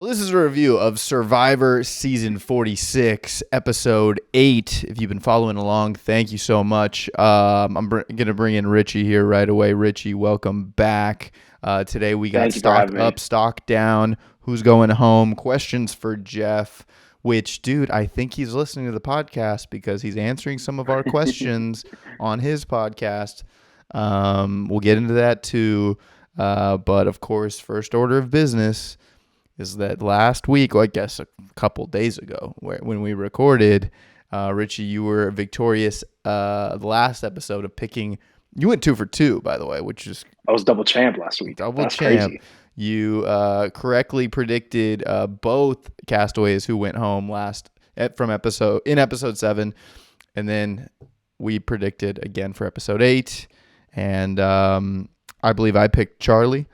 Well, this is a review of Survivor Season 46, Episode 8. If you've been following along, thank you so much. I'm going to bring in Richie here right away. Richie, welcome back. Today we got Thank you for stock having me. up, stock down, who's going home, questions for Jeff, which, dude, I think he's listening to the podcast because he's answering some of our questions on his podcast. We'll get into that too. But, of course, first order of business is that last week, well, I guess a couple days ago, when we recorded, Richie, you were victorious the last episode of picking. You went 2 for 2, by the way, which is I was double champ last week. double That's champ. crazy. You correctly predicted both castaways who went home from episode 7, and then we predicted again for episode 8, and I believe I picked Charlie.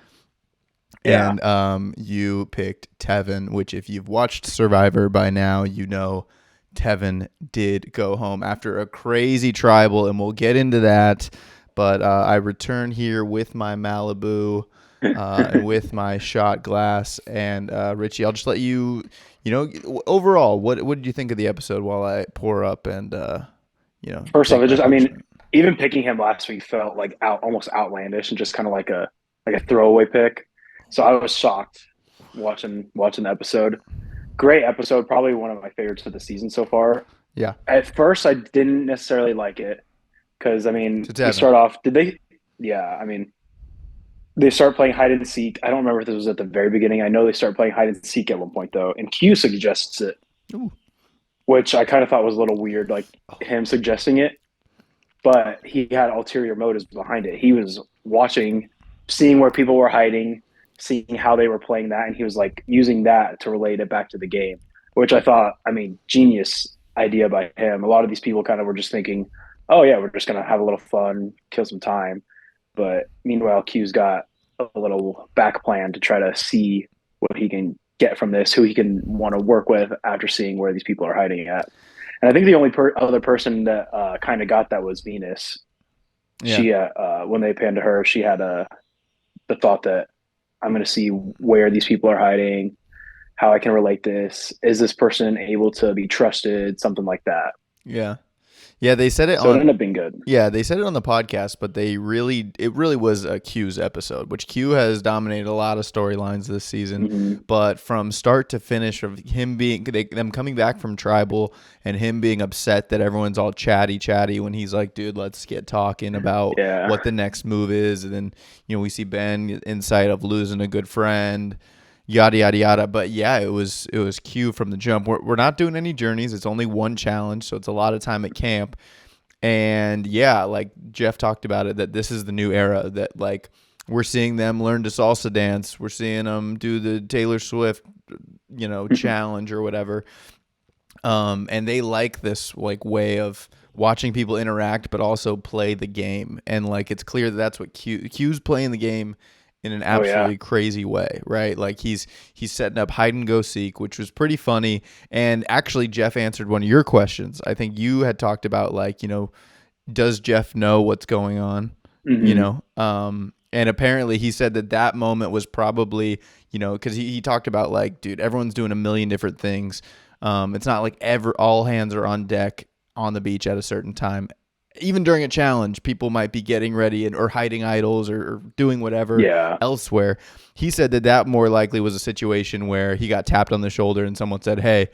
Yeah. And you picked Tevin, which if you've watched Survivor by now, you know Tevin did go home after a crazy tribal, and we'll get into that. But I return here with my Malibu and with my shot glass. And Richie, I'll just let you, overall, what did you think of the episode while I pour up and, First off, take my punishment? even picking him last week felt like almost outlandish and just kind of like a throwaway pick. So I was shocked watching the episode. Great episode, probably one of my favorites of the season so far. Yeah, At first, I didn't necessarily like it because to we Tevin. start off. Did they? Yeah, they start playing hide and seek. I don't remember if this was at the very beginning. I know they start playing hide and seek at one point though, and Q suggests it, Ooh. which I kind of thought was a little weird, like him suggesting it. But he had ulterior motives behind it. He was watching, seeing where people were hiding, seeing how they were playing that, and he was like using that to relate it back to the game, which I thought, genius idea by him. A lot of these people kind of were just thinking, oh yeah, we're just gonna have a little fun, kill some time. But meanwhile, Q's got a little back plan to try to see what he can get from this, who he can want to work with after seeing where these people are hiding at. And I think the only other person that kind of got that was Venus. Yeah. She, when they panned to her, she had the thought that I'm going to see where these people are hiding, how I can relate this. Is this person able to be trusted? Something like that. Yeah. Yeah, they said it So it on ended up being good. Yeah, they said it on the podcast, but it really was a Q's episode, which Q has dominated a lot of storylines this season. Mm-hmm. But from start to finish, of them coming back from tribal and him being upset that everyone's all chatty when he's like, dude, let's get talking about Yeah. what the next move is. And then, we see Ben insight of losing a good friend, yada yada yada. But yeah, it was Q from the jump. We're not doing any journeys. It's only one challenge, so it's a lot of time at camp. And yeah, like Jeff talked about it, that this is the new era, that like we're seeing them learn to salsa dance. We're seeing them do the Taylor Swift, challenge or whatever. And they like this like way of watching people interact, but also play the game. And like, it's clear that that's what Q's playing the game in an Oh yeah. absolutely crazy way, right? Like he's setting up hide and go seek, which was pretty funny. And actually, Jeff answered one of your questions. I think you had talked about like, does Jeff know what's going on? Mm-hmm. And apparently he said that moment was probably, because he talked about like, dude, everyone's doing a million different things. It's not like all hands are on deck on the beach at a certain time. Even during a challenge, people might be getting ready or hiding idols or doing whatever Yeah. elsewhere. He said that more likely was a situation where he got tapped on the shoulder and someone said, hey,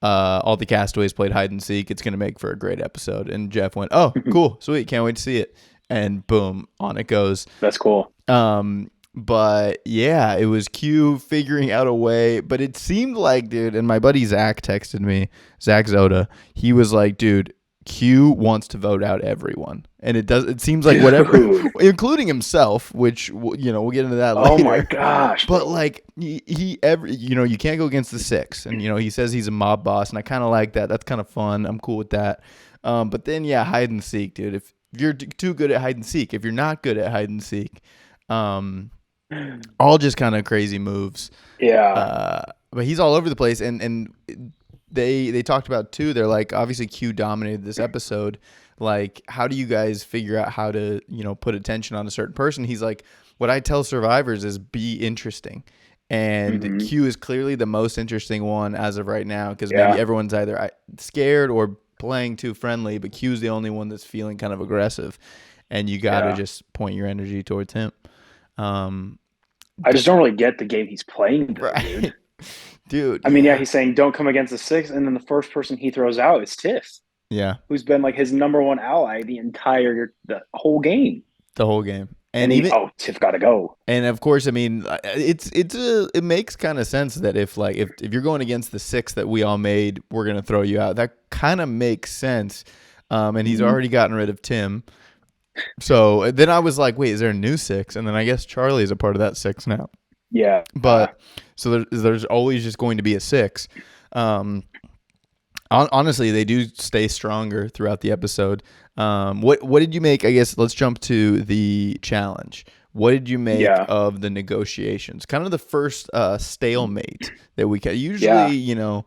all the castaways played hide and seek. It's going to make for a great episode. And Jeff went, oh, cool, sweet, can't wait to see it. And boom, on it goes. That's cool. But yeah, it was Q figuring out a way. But it seemed like, dude, and my buddy Zach texted me, Zach Zoda. He was like, dude, Q wants to vote out everyone, and it seems like whatever, Dude. including himself, which we'll get into that later. Oh my gosh. But like you can't go against the 6, and he says he's a mob boss, and I kind of like that. That's kind of fun. I'm cool with that. But then yeah, hide and seek, dude. If you're too good at hide and seek, if you're not good at hide and seek, all just kind of crazy moves. Yeah. But he's all over the place, and they talked about too. They're like, obviously Q dominated this episode. Like, how do you guys figure out how to put attention on a certain person? He's like, what I tell survivors is be interesting. And Mm-hmm. Q is clearly the most interesting one as of right now because maybe Yeah. everyone's either scared or playing too friendly, but Q's the only one that's feeling kind of aggressive, and you got to Yeah. just point your energy towards him. Um, I just don't really get the game he's playing though, dude. right, dude. I mean, yeah, Yeah, he's saying don't come against the six, and then the first person he throws out is Tiff, yeah, who's been like his number one ally the whole game. the whole game, And and even Tiff got to go. and of course, I mean, it makes kind of sense that if you're going against the six that we all made, we're gonna throw you out. That kind of makes sense. And he's Mm-hmm. already gotten rid of Tim. So then I was like, wait, is there a new six? And then I guess Charlie is a part of that six now. Yeah. But so there's always just going to be a six. Honestly, they do stay stronger throughout the episode. What did you make? I guess let's jump to the challenge. What did you make Yeah. of the negotiations? Kind of the first stalemate that we can. Usually, Yeah.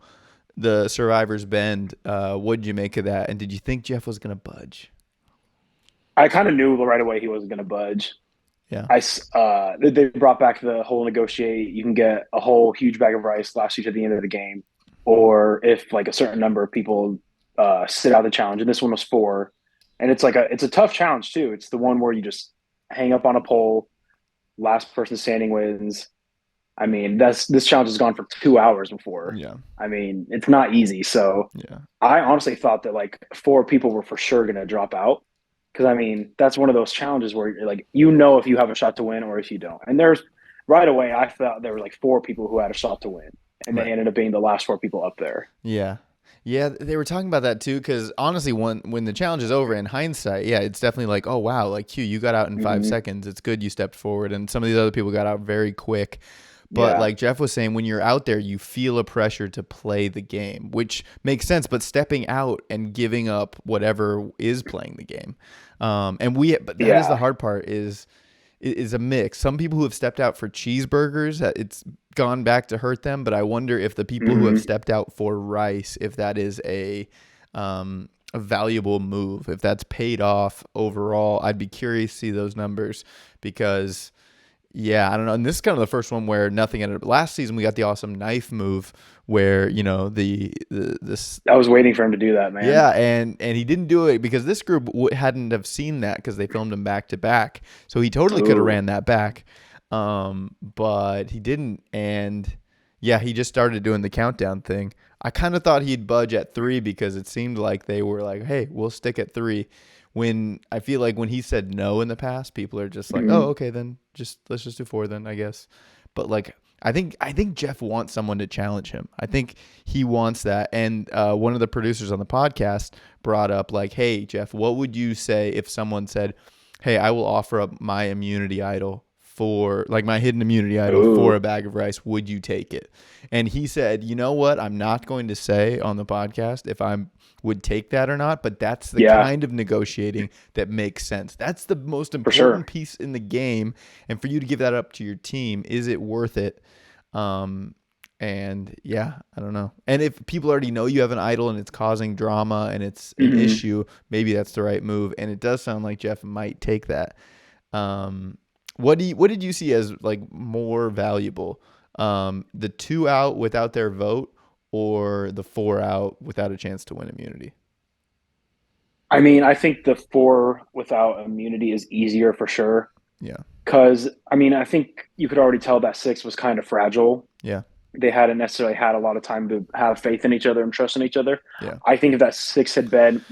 the survivors bend. What did you make of that? And did you think Jeff was going to budge? I kind of knew right away he wasn't going to budge. Yeah. They brought back the whole negotiate. You can get a whole huge bag of rice last you to the end of the game, or if like a certain number of people sit out the challenge. And this one was 4, and it's a tough challenge too. It's the one where you just hang up on a pole, last person standing wins. I mean, this challenge has gone for 2 hours before. Yeah. I mean, it's not easy. So Yeah. I honestly thought that like 4 people were for sure going to drop out. Because I mean, that's one of those challenges where you're like, if you have a shot to win or if you don't. And there's right away, I thought there were like 4 people who had a shot to win, and Right. they ended up being the last 4 people up there. Yeah. Yeah, they were talking about that too, because honestly, when the challenge is over, in hindsight, yeah, it's definitely like, oh wow, like Q, you got out in 5 seconds. It's good you stepped forward, and some of these other people got out very quick. But Yeah, like Jeff was saying, when you're out there, you feel a pressure to play the game, which makes sense. But stepping out and giving up whatever is playing the game, but that is the yeah, hard part is a mix. Some people who have stepped out for cheeseburgers, it's gone back to hurt them. But I wonder if the people who have stepped out for rice, if that is a valuable move, if that's paid off overall. I'd be curious to see those numbers because. Yeah, I don't know. And this is kind of the first one where nothing ended up. Last season, we got the awesome knife move where, this. I was waiting for him to do that, man. Yeah, and he didn't do it because this group hadn't have seen that because they filmed him back to back. So he totally could have Ooh. ran that back. But he didn't. And yeah, he just started doing the countdown thing. I kind of thought he'd budge at 3 because it seemed like they were like, hey, we'll stick at 3. When I feel like when he said no in the past, people are just like, oh, okay, then let's just do 4 then, I guess. But like, I think Jeff wants someone to challenge him. I think he wants that. And one of the producers on the podcast brought up like, hey, Jeff, what would you say if someone said, hey, I will offer up my immunity idol for like my hidden immunity idol for a bag of rice. Would you take it? And he said, you know what? I'm not going to say on the podcast if I would take that or not, but that's the kind of negotiating that makes sense. That's the most important piece in the game. And for you to give that up to your team, is it worth it? And yeah, I don't know. And if people already know you have an idol and it's causing drama and it's an issue, maybe that's the right move. And it does sound like Jeff might take that. What did you see as like more valuable? The 2 out without their vote or the 4 out without a chance to win immunity? I mean, I think the 4 without immunity is easier for sure. Yeah. Because, I mean, I think you could already tell that 6 was kind of fragile. Yeah. They hadn't necessarily had a lot of time to have faith in each other and trust in each other. Yeah. I think if that 6 had had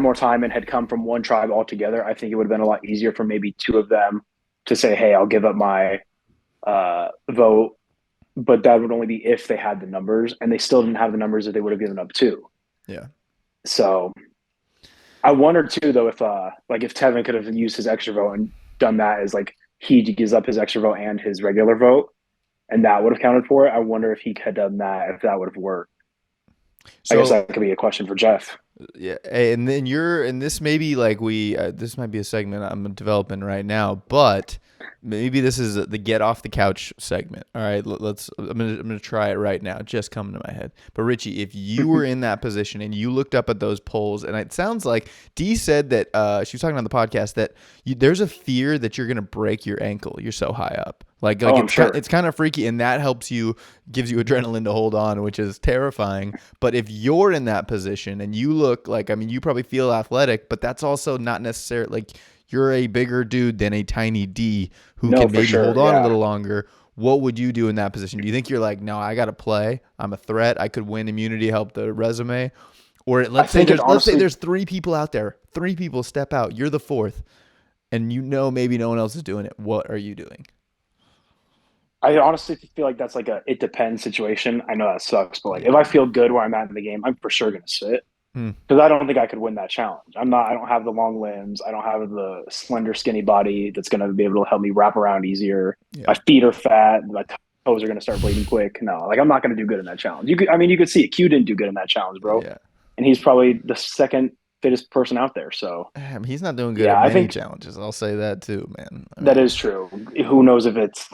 more time and had come from one tribe altogether, I think it would have been a lot easier for maybe 2 of them to say, hey, I'll give up my vote. But that would only be if they had the numbers, and they still didn't have the numbers that they would have given up 2. Yeah. So I wonder too, though, if Tevin could have used his extra vote and done that as like he gives up his extra vote and his regular vote, and that would have counted for it. I wonder if he had done that, if that would have worked. So, I guess that could be a question for Jeff. Yeah, and then this may be like this might be a segment I'm developing right now, but maybe this is the get off the couch segment. All right, I'm gonna try it right now. Just coming to my head. But Richie, if you were in that position and you looked up at those polls, and it sounds like Dee said that she was talking on the podcast that there's a fear that you're gonna break your ankle. You're so high up. Oh, I'm it's sure. it's kind of freaky, and that helps you, gives you adrenaline to hold on, which is terrifying. But if you're in that position and you look like, I mean, you probably feel athletic, but that's also not necessarily like you're a bigger dude than a tiny D who No, can for maybe hold sure. on a Yeah. little longer. What would you do in that position? Do you think you're like, no, I got to play. I'm a threat. I could win immunity, help the resume. Or I think it's let's say honestly, there's three people out there. Three people step out. You're the fourth, and you know maybe no one else is doing it. What are you doing? I honestly feel like that's like a it depends situation. I know that sucks, but like if Yeah. I feel good where I'm at in the game, I'm for sure gonna sit Hmm. because I don't think I could win that challenge. I'm not. I don't have the long limbs. I don't have the slender, skinny body that's gonna be able to help me wrap around easier. Yeah. My feet are fat. My toes are gonna start bleeding quick. No, like I'm not gonna do good in that challenge. You could, I mean, you could see it. Q didn't do good in that challenge, bro, Yeah. and he's probably the second fittest person out there. So He's not doing good yeah, at I many think challenges. I'll say that too, man. I that mean, is true. Who knows if it's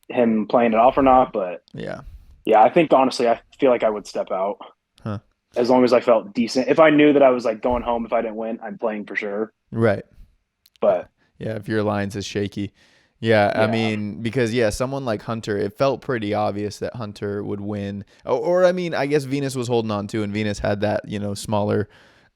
him playing it off or not, but yeah. yeah, I think honestly, I feel like I would step out Huh. as long as I felt decent. If I knew that I was like going home if I didn't win, I'm playing for sure. Right. But Yeah. If your alliance is shaky. Yeah. I yeah, mean, because, yeah, someone like Hunter, it felt pretty obvious that Hunter would win. Or I mean, I guess Venus was holding on to, and Venus had that, smaller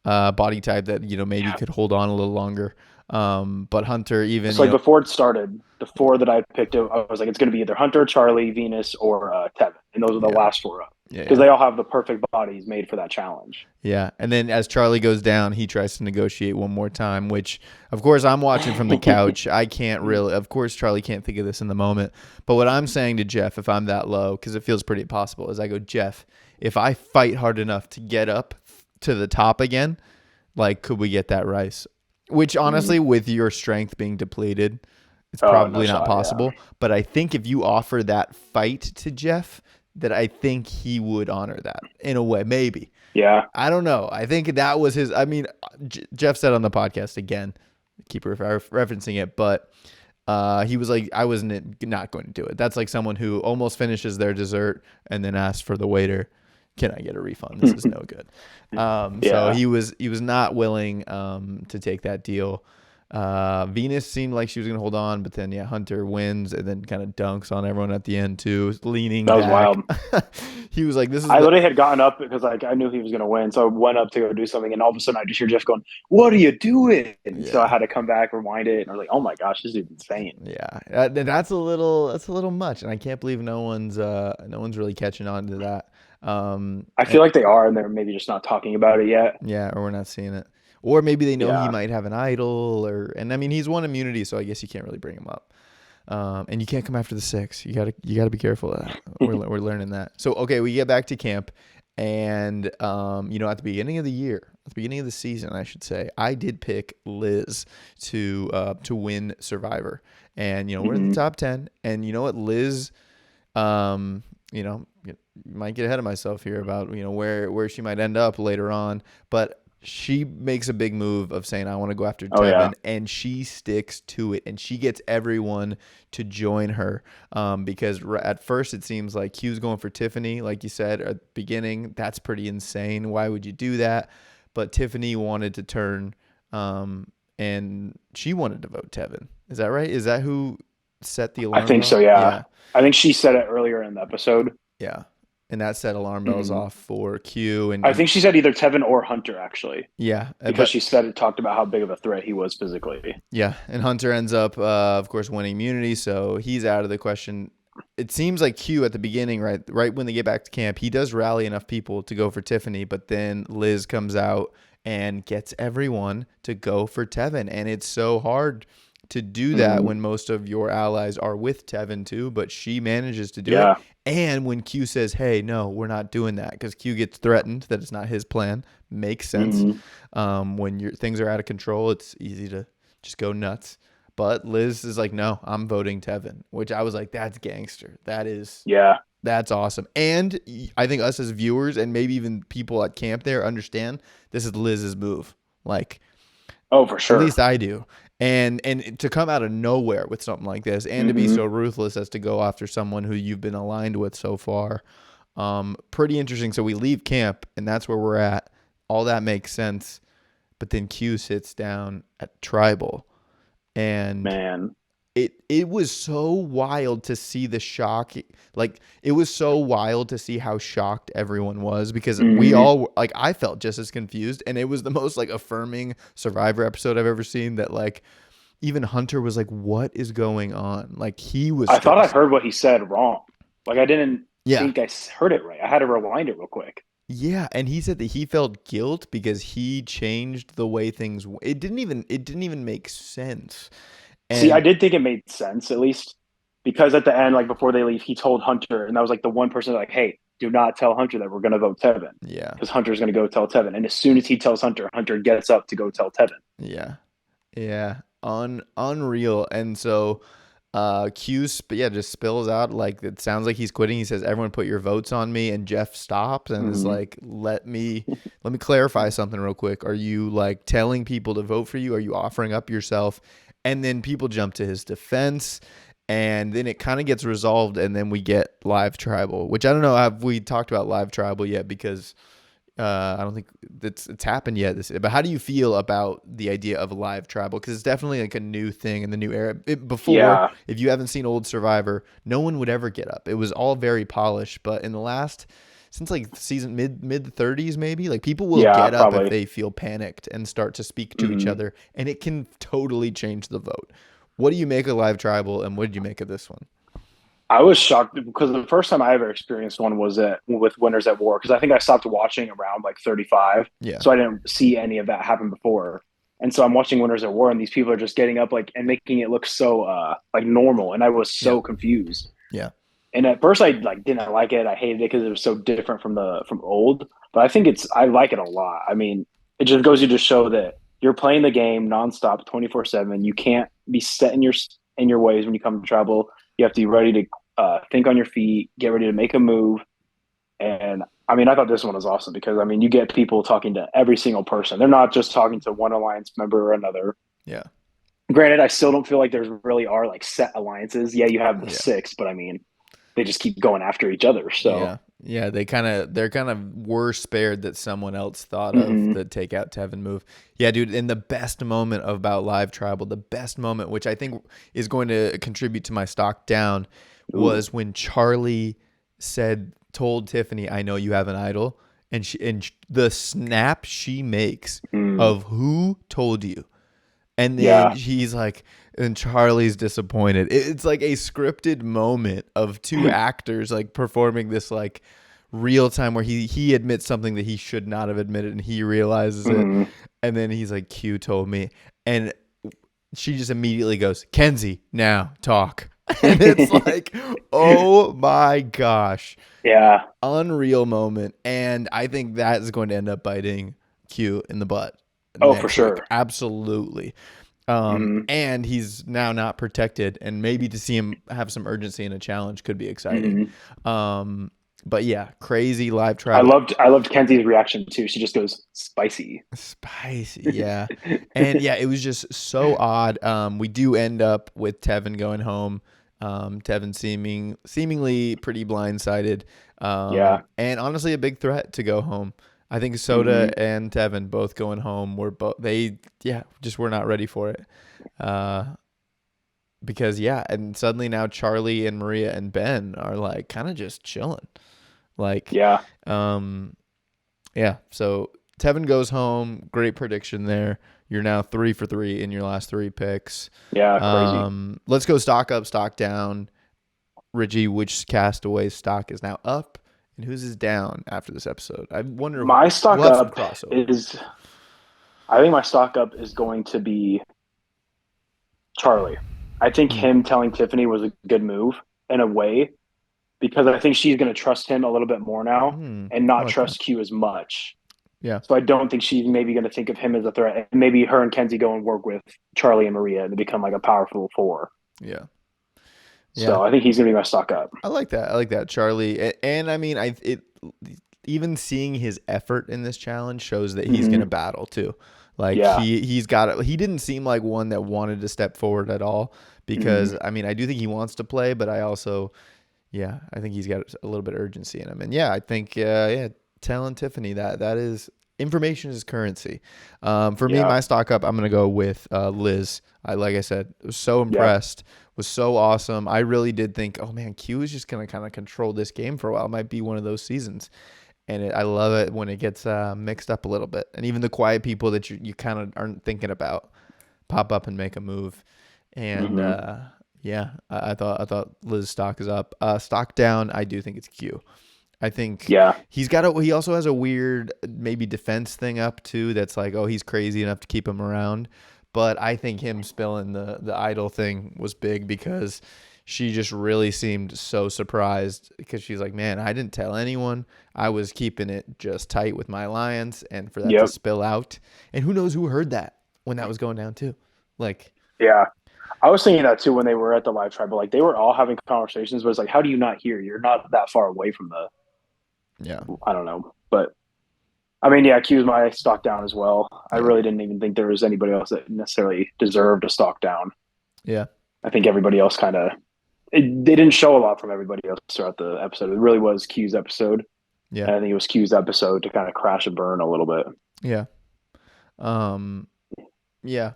body type that, maybe yeah. could hold on a little longer. But Hunter, even, It's like before it started, the four that I picked, I was like, it's going to be either Hunter, Charlie, Venus, or Tevin, and those are the yeah. last four up Yeah. because Yeah. they all have the perfect bodies made for that challenge. Yeah. And then as Charlie goes down, he tries to negotiate one more time, which, of course, I'm watching from the couch. I can't really, of course, Charlie can't think of this in the moment. But what I'm saying to Jeff, if I'm that low, because it feels pretty possible, is I go, Jeff, if I fight hard enough to get up to the top again, like, could we get that rice? Which, honestly, with your strength being depleted, it's Oh, no probably not shot. Yeah. possible. But I think if you offer that fight to Jeff, that I think he would honor that in a way, maybe. Yeah. I don't know. I think that was his. I mean, Jeff said on the podcast again, keep referencing it, but he was like, I wasn't not going to do it. That's like someone who almost finishes their dessert and then asks for the waiter, "Can I get a refund? This is no good." So Yeah. he was not willing to take that deal. Venus seemed like she was gonna hold on, but then Hunter wins and then kind of dunks on everyone at the end too, leaning That was back. wild. He was like, "This is I the." literally had gotten up because like I knew he was going to win, so I went up to go do something, and all of a sudden I just hear Jeff going, "What are you doing?" So I Yeah. had to come back, rewind it, and I was like, "Oh my gosh, this is insane." Yeah, that's a little much, and I can't believe no one's really catching on to that. I And feel like they are, and they're maybe just not talking about it yet. yeah, or we're not seeing it, or maybe they know he Yeah, might have an idol, and I mean he's won immunity, so I guess you can't really bring him up. And you can't come after the six. You gotta be careful of that. We're learning that. So okay, we get back to camp, and at the beginning of the year, at the beginning of the season, I should say, I did pick Liz to win Survivor, and we're in the top 10, and you know what, Liz, might get ahead of myself here about where she might end up later on, but she makes a big move of saying I want to go after oh yeah, Tevin, and she sticks to it, and she gets everyone to join her. Because at first it seems like Q's going for Tiffany, like you said at the beginning. That's pretty insane. Why would you do that? But Tiffany wanted to turn, and she wanted to vote Tevin. Is that right? Is that who set the I alarm think so. bell? Yeah, Yeah. I think she said it earlier in the episode. Yeah. And that set alarm bells Mhm. off for Q I and think she said either Tevin or Hunter actually, yeah, because but she said it talked about how big of a threat he was physically. yeah, and Hunter ends up, of course, winning immunity, so he's out of the question. It seems like Q at the beginning, right when they get back to camp, he does rally enough people to go for Tiffany, but then Liz comes out and gets everyone to go for Tevin, and it's so hard to do that Mhm. when most of your allies are with Tevin too, but she manages to do it. Yeah. And when Q says, "Hey, no, we're not doing that," because Q gets threatened that it's not his plan, makes sense. Mhm. When your things are out of control, it's easy to just go nuts. But Liz is like, "No, I'm voting Tevin," which I was like, "That's gangster. Yeah. That's awesome." And I think us as viewers and maybe even people at camp there understand this is Liz's move. Like, Oh, for at sure. least I do. And to come out of nowhere with something like this, and to be Hmm. so ruthless as to go after someone who you've been aligned with so far, pretty interesting. So we leave camp, and that's where we're at. All that makes sense. But then Q sits down at Tribal, and Man. it was so wild to see the shock. Like, it was so wild to see how shocked everyone was, because we Hmm. all, like, I felt just as confused, and it was the most like affirming Survivor episode I've ever seen, that like even Hunter was like, what is going on? Like, he was I thought I stressed. heard what he said wrong. Like I didn't Yeah. think heard it right. I had to rewind it real quick. Yeah, and he said that he felt guilt because he changed the way things it didn't even make sense. See, I And did think it made sense at least because at the end, like before they leave, he told Hunter, and that was like the one person like, "Hey, do not tell Hunter that we're going to vote Tevin yeah. because Hunter's going to go tell Tevin." And as soon as he tells Hunter, Hunter gets up to go tell Tevin. Yeah. Yeah. Unreal. And so yeah, just spills out, like, it sounds like he's quitting. He says, "Everyone put your votes on me," and Jeff stops and is Hmm. like, let me clarify something real quick. Are you like telling people to vote for you? Are you offering up yourself? And then people jump to his defense, and then it kind of gets resolved, and then we get live tribal, which I don't know, have we talked about live tribal yet, because I don't think it's happened yet. But how do you feel about the idea of live tribal? Because it's definitely like a new thing in the new era. Before, Yeah, if you haven't seen old Survivor, no one would ever get up. It was all very polished. But in the last, since like season mid 30s, maybe, like, people will yeah, get up if probably. they feel panicked and start to speak to each Hmm. other, and it can totally change the vote. What do you make of live tribal, and what did you make of this one? I was shocked because the first time I ever experienced one was with Winners at War because I think I stopped watching around like 35, Yeah, so I didn't see any of that happen before. And so I'm watching Winners at War, and these people are just getting up like and making it look so like normal, and I was yeah, so confused. yeah, And at first, I like didn't like it. I hated it because it was so different from old. But I think I like it a lot. I mean, it just goes to just show that you're playing the game nonstop, 24/7. You can't be set in your ways when you come to travel. You have to be ready to think on your feet, get ready to make a move. And I mean, I thought this one was awesome because I mean, you get people talking to every single person. They're not just talking to one alliance member or another. yeah, Granted, I still don't feel like there's really are like set alliances. Yeah, you have the yeah. six, but I mean, they just keep going after each other. So, Yeah. Yeah, they're kind of were spared that someone else thought of hmm. the take out Tevin move. Yeah, dude, and the best moment about live tribal, the best moment, which I think is going to contribute to my stock down, Ooh. was when Charlie told Tiffany, "I know you have an idol," and the snap she makes Mm. of "Who told you?" And then Yeah. he's like, and Charlie's disappointed. It's like a scripted moment of two actors like performing this like real time where he admits something that he should not have admitted, and he realizes it. Hmm. And then he's like, "Q told me." And she just immediately goes, "Kenzie, now talk." And it's like, oh my gosh, Yeah. unreal moment. And I think that is going to end up biting Q in the butt Oh, for next week. sure. Absolutely. Hmm. And he's now not protected, and maybe to see him have some urgency in a challenge could be exciting. Hmm. Um, but yeah, crazy live I tribal. loved I loved Kenzie's reaction too. She just goes spicy. Spicy, yeah. And yeah, it was just so odd. We do end up with Tevin going home. Tevin seemingly pretty blindsided. Yeah. And honestly a big threat to go home. I think Soda Hmm. and Tevin both going home were both they yeah, just were not ready for it. Uh because yeah, and suddenly now Charlie and Maria and Ben are like kind of just chilling. Like Yeah. um yeah, so Tevin goes home. Great prediction there. You're now 3 for 3 in your last three picks. Yeah. Crazy. Let's go stock up, stock down. Reggie, which castaway stock is now up, and whose is down after this episode? I wonder. My stock We'll have some up crossover. is I think my stock up is going to be Charlie. I think Mm, him telling Tiffany was a good move in a way because I think she's going to trust him a little bit more now and I not like that. trust Q as much. Yeah, So I don't think she's maybe going to think of him as a threat. And maybe her and Kenzie go and work with Charlie and Maria and become like a powerful four. yeah, yeah. So I think he's going to be my stock up. I like that. I like that, Charlie. And I mean, even seeing his effort in this challenge shows that he's gonna Hmm. battle too. Like Yeah. he's got it. He didn't seem like one that wanted to step forward at all. Hmm. Because I mean, I do think he wants to play, but I also, I think he's got a little bit of urgency in him. And yeah, I think yeah, telling Tiffany that is information is currency. For me, Yeah. my stock up, I'm gonna go with Liz. Like I said, was so Yeah. impressed, was so awesome. I really did think, oh man, Q is just gonna kind of control this game for a while. It might be one of those seasons, and I love it when it gets mixed up a little bit, and even the quiet people that you kind of aren't thinking about pop up and make a move. And Hmm. yeah, I thought Liz stock is up. Stock down, I do think it's Q. I think Yeah. he also has a weird maybe defense thing up too that's like, oh, he's crazy enough to keep him around. But I think him spilling the idol thing was big because she just really seemed so surprised because she's like, man, I didn't tell anyone. I was keeping it just tight with my alliance, and for that to Yep. spill out, and who knows who heard that when that was going down too. Like, Yeah. I was thinking that too when they were at the live tribal. Like they were all having conversations, but it's like, how do you not hear? You're not that far away from the. yeah, I don't know, but I mean, yeah, Q's my stock down as well. I yeah, really didn't even think there was anybody else that necessarily deserved a stock down. yeah, I think everybody else kind of they didn't show a lot from everybody else throughout the episode. It really was Q's episode, yeah, and I think it was Q's episode to kind of crash and burn a little bit. yeah. Um, yeah.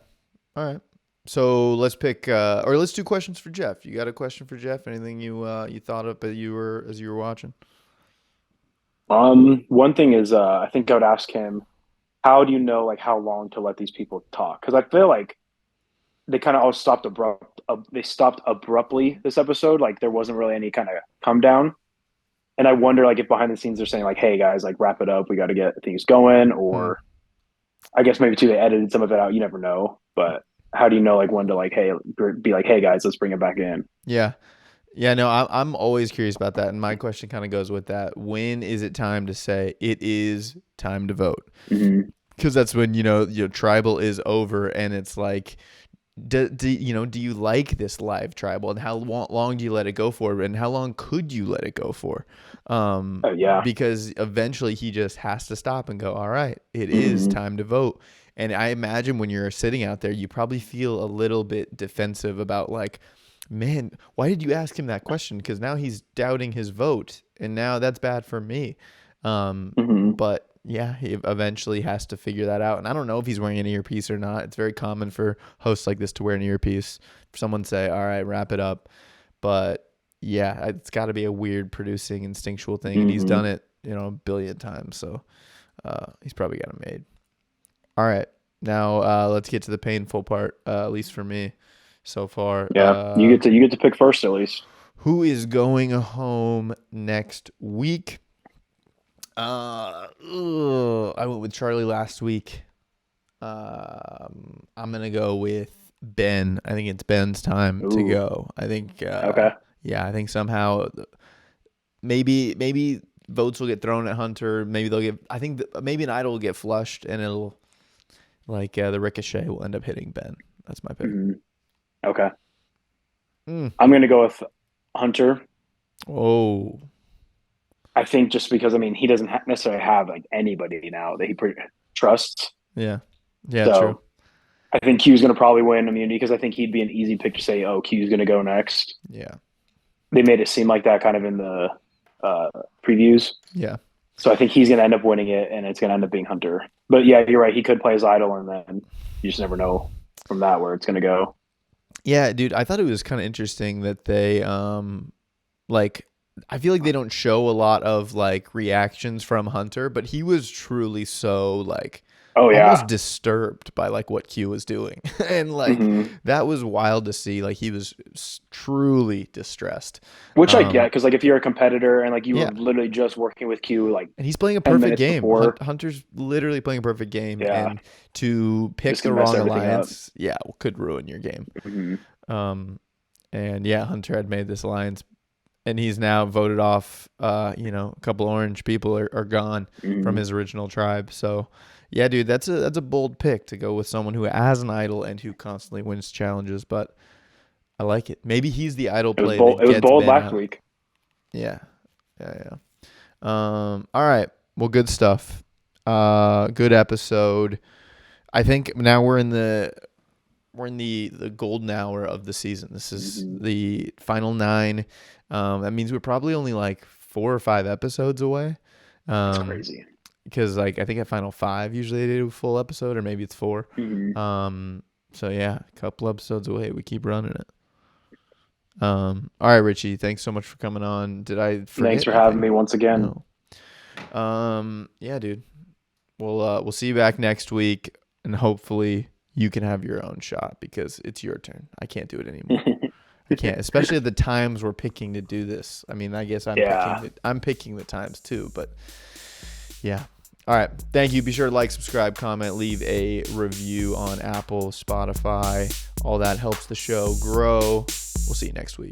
All right. So let's pick, or let's do questions for Jeff. You got a question for Jeff? Anything you thought of as you were watching? One thing is, I think I would ask him, how do you know like how long to let these people talk? Because I feel like they kind of all stopped they stopped abruptly this episode. Like there wasn't really any kind of come down. And I wonder like if behind the scenes they're saying like, hey guys, like wrap it up, we got to get things going, Hmm. or I guess maybe too they edited some of it out. You never know, but how do you know like when to like, hey, be like, hey guys, let's bring it back in. Yeah. Yeah. No, I'm always curious about that, and my question kind of goes with that. When is it time to say it is time to vote? Mm-hmm. Because that's when your tribal is over, and it's like, do you like this live tribal, and how long do you let it go for, and how long could you let it go for? Oh yeah. Because eventually he just has to stop and go, all right, it is Mm-hmm. time to vote. And I imagine when you're sitting out there, you probably feel a little bit defensive about like, man, why did you ask him that question? Because now he's doubting his vote, and now that's bad for me. Mm-hmm. But yeah, he eventually has to figure that out. And I don't know if he's wearing an earpiece or not. It's very common for hosts like this to wear an earpiece. For someone say, all right, wrap it up. But yeah, it's got to be a weird producing instinctual thing. And he's Mm-hmm. done it, a billion times. So he's probably got it made. All right. Now let's get to the painful part, at least for me so far. Yeah, you get to pick first at least. Who is going home next week? I went with Charlie last week. I'm gonna go with Ben. I think it's Ben's time to Ooh. go. I think, Okay. yeah, I think somehow maybe votes will get thrown at Hunter. Maybe they'll get. I think maybe an idol will get flushed, and it'll like the ricochet will end up hitting Ben. That's my pick. Mhm. Okay. Mm. I'm gonna go with Hunter. Oh, I think just because I mean he doesn't necessarily have like anybody now that he trusts. yeah, yeah, true. So I think Q's gonna probably win immunity because I think he'd be an easy pick to say, oh, Q's gonna go next. Yeah, They made it seem like that kind of in the uh, previews. yeah. So I think he's gonna end up winning it, and it's gonna end up being Hunter. But yeah, you're right. He could play his idol, and then you just never know from that where it's gonna go. Yeah, dude, I thought it was kind of interesting that they like I feel like they don't show a lot of like reactions from Hunter, but he was truly so like Oh almost yeah. disturbed by like what Q was doing. And like Hmm. that was wild to see. Like he was truly distressed. Which I get Um because like if you're a competitor and like you yeah, were literally just working with Q like and he's playing a 10 minutes perfect game. before, Hunter's literally playing a perfect game, yeah, and to pick just the can mess wrong everything up. alliance, yeah, could ruin your game. Hmm. Um and yeah, Hunter had made this alliance, and he's now voted off. A couple orange people are gone from Hmm. his original tribe. So, yeah, dude, that's a bold pick to go with someone who has an idol and who constantly wins challenges. But I like it. Maybe he's the idol It was play bold. that It was gets bold Ben last out. week. Yeah, yeah, yeah. All right. Well, good stuff. Good episode. I think now we're in the golden hour of the season. This is Hmm. the final 9. That means we're probably only like 4 or 5 episodes away. That's Um, crazy. because like I think at Final Five usually they do a full episode, or maybe it's 4. Mhm. So yeah, a couple episodes away. We keep running it. All right, Richie. Thanks so much for coming on. Did I Thanks forget for having anything? me once again. No. Yeah, dude. We'll see you back next week, and hopefully you can have your own shot because it's your turn. I can't do it anymore. I can't, especially at the times we're picking to do this. I mean, I guess Yeah. I'm picking the times too, but yeah. All right. Thank you. Be sure to like, subscribe, comment, leave a review on Apple, Spotify. All that helps the show grow. We'll see you next week.